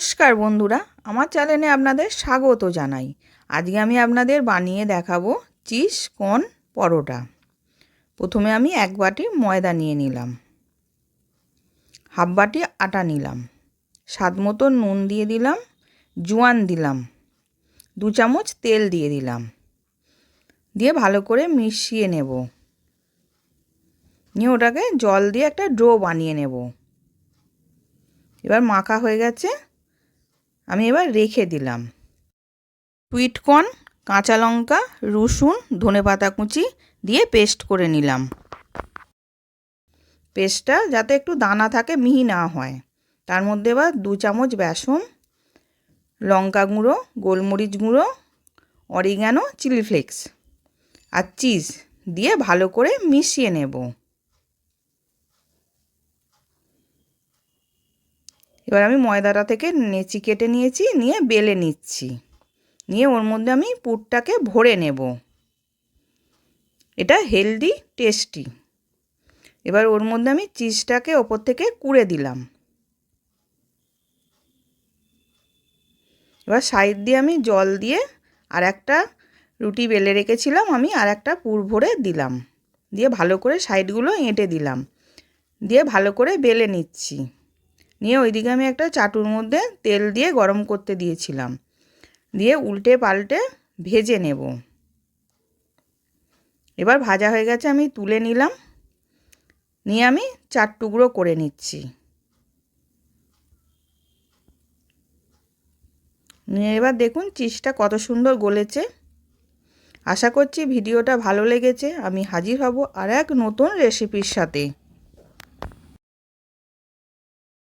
নমস্কার বন্ধুরা, আমার চ্যানেলে আপনাদের স্বাগত জানাই। আজকে আমি আপনাদের বানিয়ে দেখাবো চিজ কর্ন পরোটা। প্রথমে আমি 1 বাটি ময়দা নিয়ে নিলাম, হাফ বাটি আটা নিলাম, স্বাদ মতো নুন দিয়ে দিলাম, জোয়ান দিলাম, 2 চামচ তেল দিয়ে দিলাম, দিয়ে ভালো করে মিশিয়ে নেব। নিয়ে ওটাকে জল দিয়ে একটা ডো বানিয়ে নেব। এবার মাখা হয়ে গেছে, আমি এবার রেখে দিলাম। সুইট কর্ন, কাঁচা লঙ্কা, রসুন, ধনেপাতা কুচি দিয়ে পেস্ট করে নিলাম। পেস্টটা যাতে একটু দানা থাকে, মিহি না হয়, তার মধ্যে এবার 2 চামচ বেসন, লঙ্কা গুঁড়ো, গোলমরিচ গুঁড়ো, অরিগ্যানো, চিলি ফ্লেক্স আর চিজ দিয়ে ভালো করে মিশিয়ে নেব। এবার আমি ময়দাটা থেকে নেচি কেটে নিয়েছি, নিয়ে বেলে নিচ্ছি, নিয়ে ওর মধ্যে আমি পুরটাকে ভরে নেব। এটা হেলদি টেস্টি। এবার ওর মধ্যে আমি চিজটাকে ওপর থেকে কুড়ে দিলাম। এবার সাইড দিয়ে আমি জল দিয়ে আর একটা রুটি বেলে রেখেছিলাম, আমি আর একটা পুর ভরে দিলাম, দিয়ে ভালো করে সাইডগুলো এঁটে দিলাম, দিয়ে ভালো করে বেলে নিচ্ছি। নিয়ে ওইদিকে আমি একটা চাটুর মধ্যে তেল দিয়ে গরম করতে দিয়েছিলাম, দিয়ে উল্টে পাল্টে ভেজে নেব। এবার ভাজা হয়ে গেছে, আমি তুলে নিলাম, নিয়ে আমি 4 টুকরো করে নিচ্ছি। নিয়ে এবার দেখুন চিজটা কত সুন্দর গলেছে। আশা করছি ভিডিওটা ভালো লেগেছে। আমি হাজির হব আর এক নতুন রেসিপির সাথে।